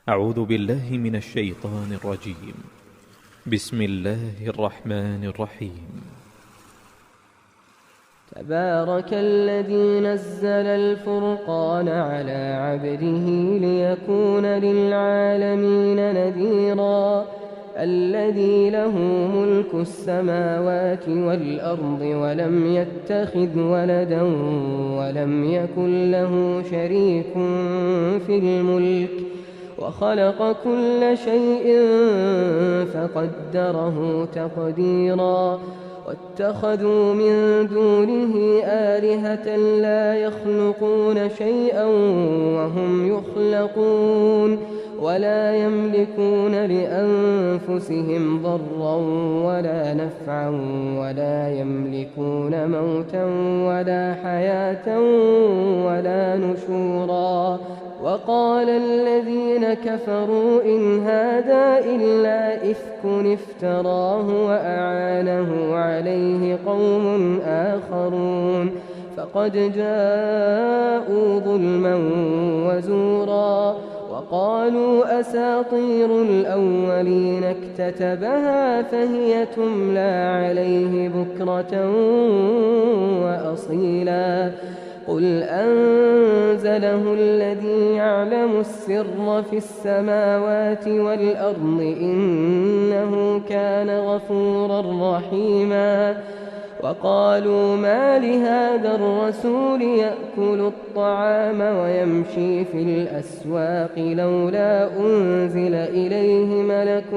أعوذ بالله من الشيطان الرجيم. بسم الله الرحمن الرحيم. تبارك الذي نزل الفرقان على عبده ليكون للعالمين نذيرا الذي له ملك السماوات والأرض ولم يتخذ ولدا ولم يكن له شريك في الملك وخلق كل شيء فقدره تقديرا واتخذوا من دونه آلهة لا يخلقون شيئا وهم يخلقون ولا يملكون لأنفسهم ضرا ولا نفعا ولا يملكون موتا ولا حياة ولا نشورا. وقال الذين كفروا إن هذا إلا إفك افتراه وأعانه عليه قوم آخرون فقد جاءوا ظلما وزورا. وقالوا أساطير الأولين اكتتبها فهي تملى عليه بكرة وأصيلا. قل أنزله الذي يعلم السر في السماوات والأرض إنه كان غفورا رحيما. وقالوا ما لهذا الرسول يأكل الطعام ويمشي في الأسواق لولا أنزل إليه ملك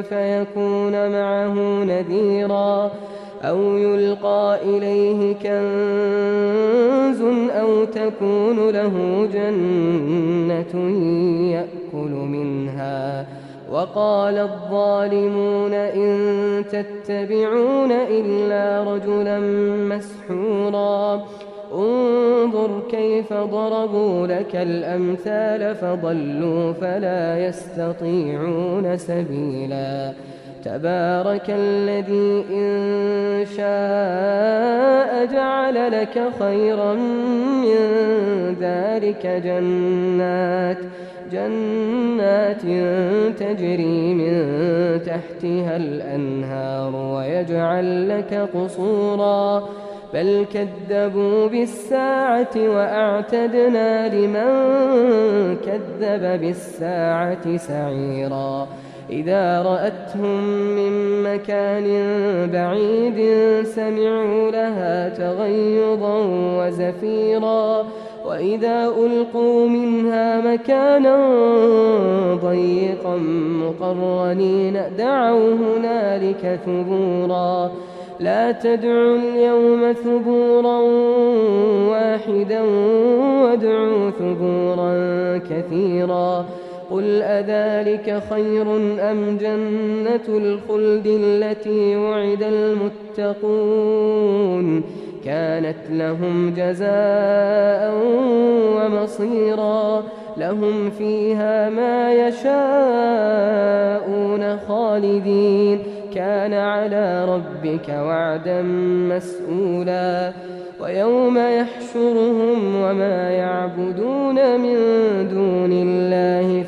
فيكون معه نذيرا أو يلقى إليه كنز أو تكون له جنة يأكل منها. وقال الظالمون إن تتبعون إلا رجلا مسحورا. انظر كيف ضربوا لك الأمثال فضلوا فلا يستطيعون سبيلا. تبارك الذي إن شاء جعل لك خيرا من ذلك جنات تجري من تحتها الأنهار ويجعل لك قصورا بل كذبوا بالساعة وأعتدنا لمن كذب بالساعة سعيرا. إذا رأتهم من مكان بعيد سمعوا لها تغيظا وزفيرا وإذا ألقوا منها مكانا ضيقا مقرنين دعوا هنالك ثبورا. لا تدعوا اليوم ثبورا واحدا وادعوا ثبورا كثيرا. قل أذلك خير أم جنة الخلد التي وعد المتقون كانت لهم جزاء ومصيرا. لهم فيها ما يشاءون خالدين كان على ربك وعدا مسئولا. ويوم يحشرهم وما يعبدون من دون الله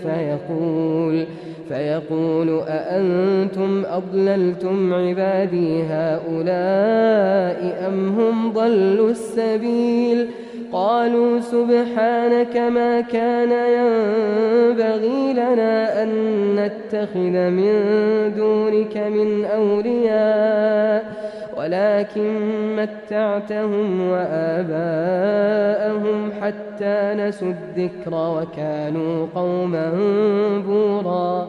فيقول أأنتم أضللتم عبادي هؤلاء أم هم ضلوا السبيل. قالوا سبحانك ما كان ينبغي لنا أن نتخذ من دونك من أولياء ولكن متعتهم وآباءهم حتى نسوا الذكر وكانوا قوما بورا.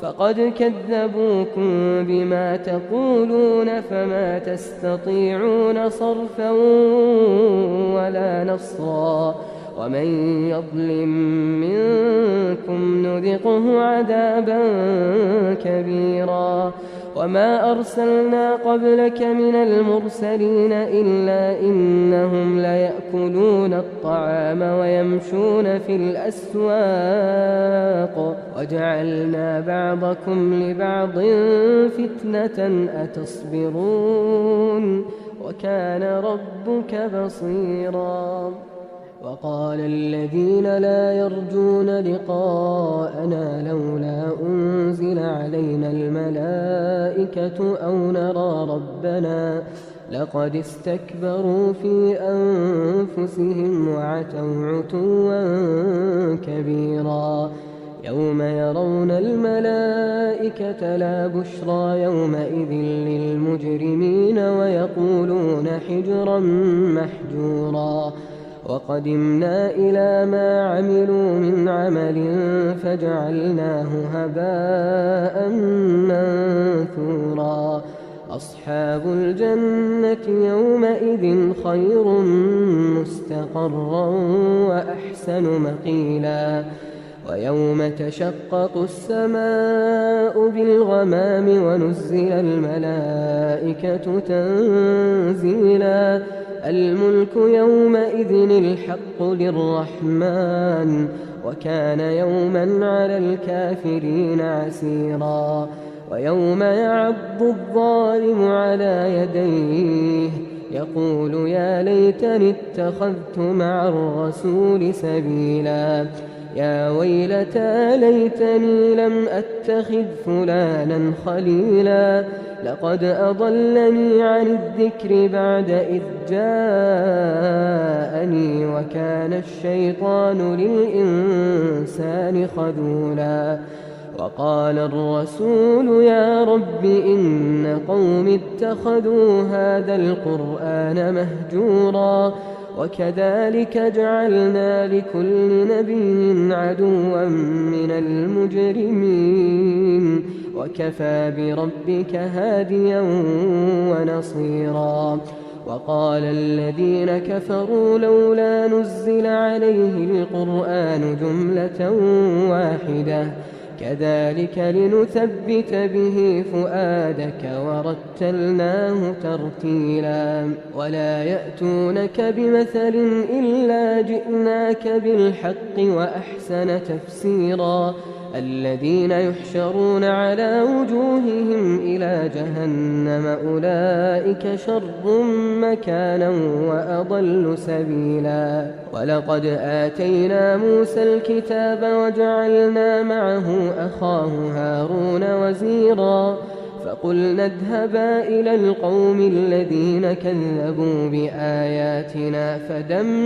فقد كذبوكم بما تقولون فما تستطيعون صرفا ولا نصرا. ومن يظلم منكم نذقه عذابا كبيرا. وما أرسلنا قبلك من المرسلين إلا إنهم ليأكلون الطعام ويمشون في الأسواق وجعلنا بعضكم لبعض فتنة أتصبرون وكان ربك بصيرا. وقال الذين لا يرجون لقاءنا لولا أنزل علينا الملائكة أو نرى ربنا لقد استكبروا في أنفسهم وعتوا عتوا كبيرا يوم يرون الملائكة لا بشرى يومئذ للمجرمين ويقولون حجرا محجورا وقدمنا إلى ما عملوا من عمل فجعلناه هباء منثورا أصحاب الجنة يومئذ خير مستقرا وأحسن مقيلا ويوم تشقق السماء بالغمام ونزل الملائكة تنزيلا الملك يومئذ الحق للرحمن وكان يوما على الكافرين عسيرا ويوم يعض الظالم على يديه يقول يا ليتني اتخذت مع الرسول سبيلا يا ويلتى ليتني لم أتخذ فلانا خليلا لقد أضلني عن الذكر بعد إذ جاءني وكان الشيطان للإنسان خذولا وقال الرسول يا رب إن قوم اتخذوا هذا القرآن مهجورا وكذلك جعلنا لكل نبي عدوا من المجرمين وكفى بربك هاديا ونصيرا وقال الذين كفروا لولا نزل عليه القرآن جملة واحدة كذلك لنثبت به فؤادك ورتلناه ترتيلا ولا يأتونك بمثل إلا جئناك بالحق وأحسن تفسيرا الذين يحشرون على وجوههم إلى جهنم أولئك شر مكانا وأضل سبيلا ولقد آتينا موسى الكتاب وجعلنا معه أخاه هارون وزيرا فقلنا اذهبا إلى القوم الذين كذبوا بآياتنا فدمرناهم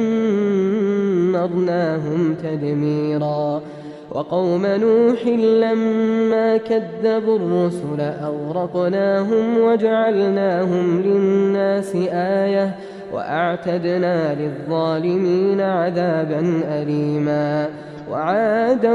تدميرا وقوم نوح لما كذبوا الرسل أغرقناهم وجعلناهم للناس آية وأعتدنا للظالمين عذابا أليما وعادا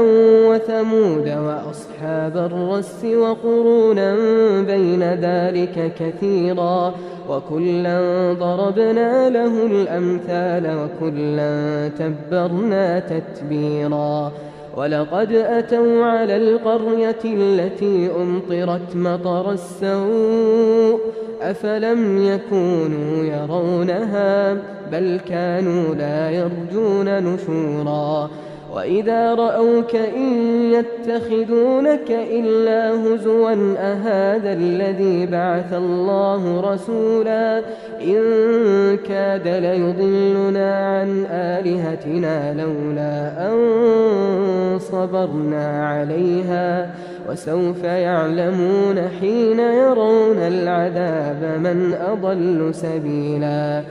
وثمود وأصحاب الرس وقرونا بين ذلك كثيرا وكلا ضربنا له الأمثال وكلا تبرنا تتبيرا ولقد أتوا على القرية التي أمطرت مطر السوء أفلم يكونوا يرونها بل كانوا لا يرجون نشورا وإذا رأوك إن يتخذونك إلا هزوا أهذا الذي بعث الله رسولا إن كاد ليضلنا عن آلهتنا لولا أن صبرنا عليها وسوف يعلمون حين يرون العذاب من أضل سبيلا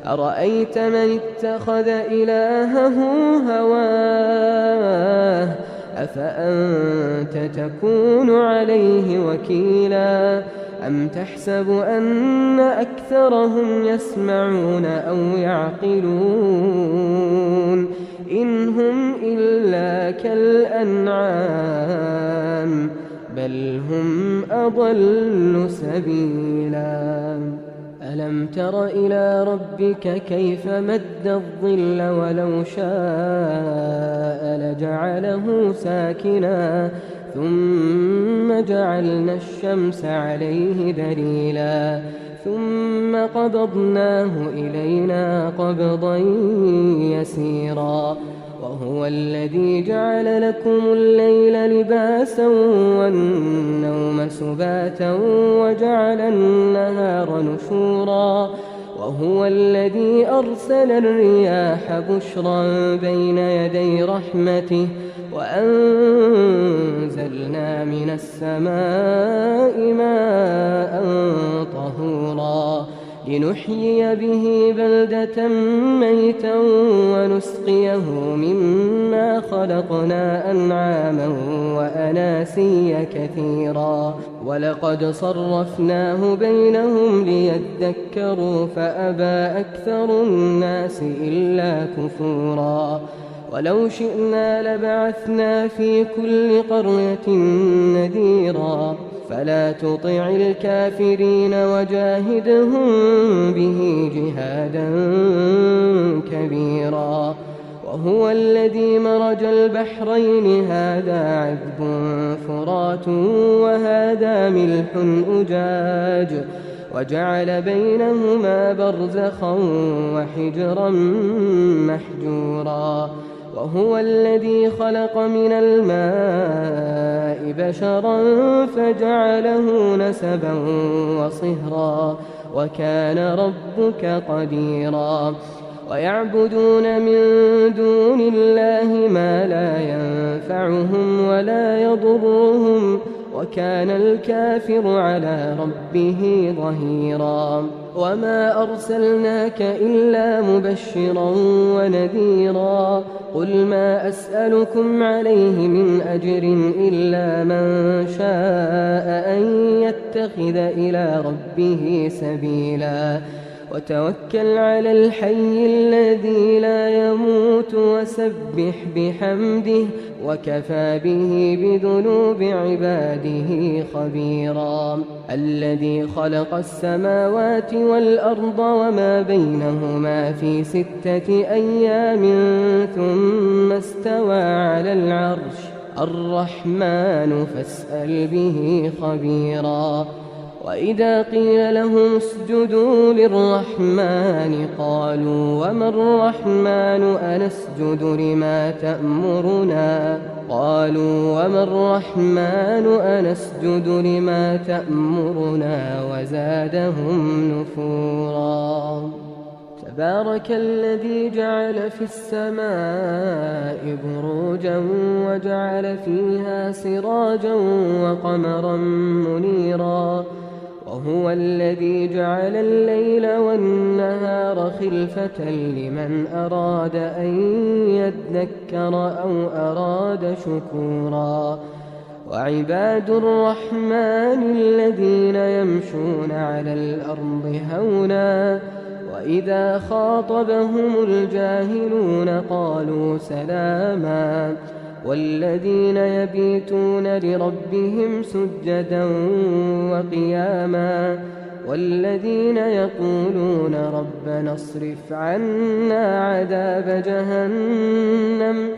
أرأيت من اتخذ إلهه هواه أفأنت تكون عليه وكيلا أم تحسب أن أكثرهم يسمعون أو يعقلون إن هم إلا كالأنعام بل هم أضل سبيلا ألم تر إلى ربك كيف مد الظل ولو شاء لجعله ساكنا ثم جعلنا الشمس عليه دليلا ثم قبضناه إلينا قبضا يسيرا وهو الذي جعل لكم الليل لباسا والنوم سباتا وجعل النهار نشورا وهو الذي أرسل الرياح بشرا بين يدي رحمته وأنزلنا من السماء ماء طهورا لنحيي به بلدة ميتا ونسقيه مما خلقنا أنعاما وأناسيا كثيرا ولقد صرفناه بينهم ليذكروا فأبى أكثر الناس إلا كفورا ولو شئنا لبعثنا في كل قرية نذيرا فلا تطع الكافرين وجاهدهم به جهادا كبيرا وهو الذي مرج البحرين هذا عذب فرات وهذا ملح أجاج وجعل بينهما برزخا وحجرا محجورا وهو الذي خلق من الماء بشرا فجعله نسبا وصهرا وكان ربك قديرا ويعبدون من دون الله ما لا ينفعهم ولا يضرهم وكان الكافر على ربه ظهيرا وما أرسلناك إلا مبشرا ونذيرا قل ما أسألكم عليه من أجر إلا من شاء أن يتخذ إلى ربه سبيلا وتوكل على الحي الذي لا يموت وسبح بحمده وكفى به بذنوب عباده خبيرا الذي خلق السماوات والأرض وما بينهما في 6 أيام ثم استوى على العرش الرحمن فاسأل به خبيرا وإذا قيل لهم اسجدوا للرحمن قالوا وما الرحمن أنسجد لما تأمرنا وزادهم نفورا تبارك الذي جعل في السماء بروجا وجعل فيها سراجا وقمرا منيرا وهو الذي جعل الليل والنهار خلفة لمن أراد أن يذكر أو أراد شكورا وعباد الرحمن الذين يمشون على الأرض هونا وإذا خاطبهم الجاهلون قالوا سلاما والذين يبيتون لربهم سجدا وقياما والذين يقولون ربنا اصرف عنا عذاب جهنم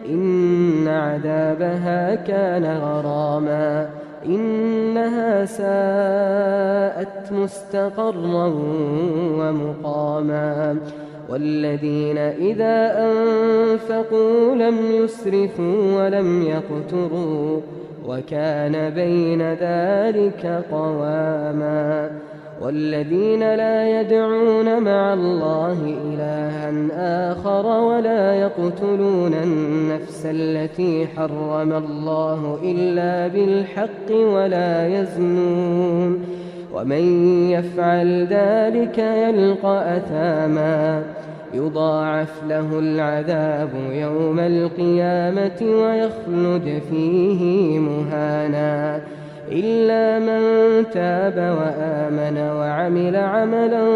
إن عذابها كان غراما إنها ساءت مستقرا ومقاما والذين إذا أنفقوا لم يسرفوا ولم يقتروا وكان بين ذلك قواما والذين لا يدعون مع الله إلها آخر ولا يقتلون النفس التي حرم الله إلا بالحق ولا يزنون ومن يفعل ذلك يلقى أثاما يضاعف له العذاب يوم القيامة ويخلد فيه مهانا إلا من تاب وآمن وعمل عملا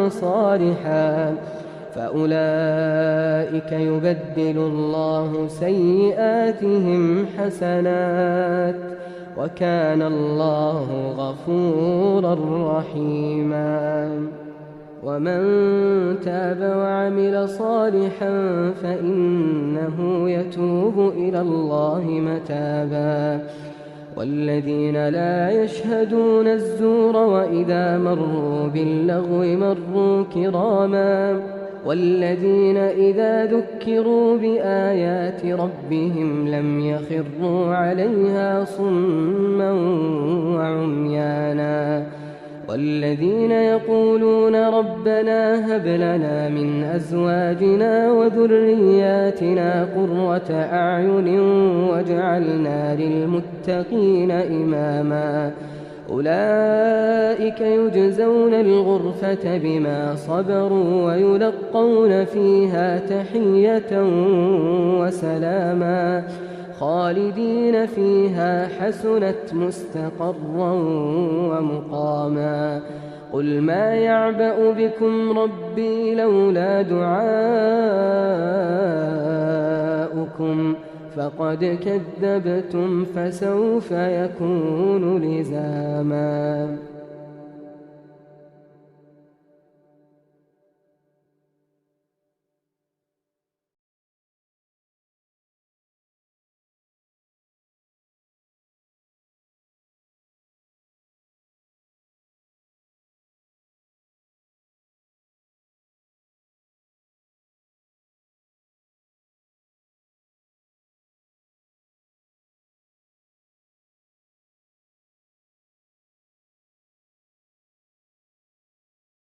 صالحا فأولئك يبدل الله سيئاتهم حسنات وكان الله غفورا رحيما ومن تاب وعمل صالحا فإنه يتوب إلى الله متابا والذين لا يشهدون الزور وإذا مروا باللغو مروا كراما والذين إذا ذكروا بآيات ربهم لم يخروا عليها صما وعميانا والذين يقولون ربنا هب لنا من أزواجنا وذرياتنا قرة أعين واجعلنا للمتقين إماما أولئك يجزون الغرفة بما صبروا ويلقون فيها تحية وسلاما خالدين فيها حسنت مستقرا ومقاما قل ما يعبأ بكم ربي لولا دعاؤكم فقد كذبتم فسوف يكون لزاما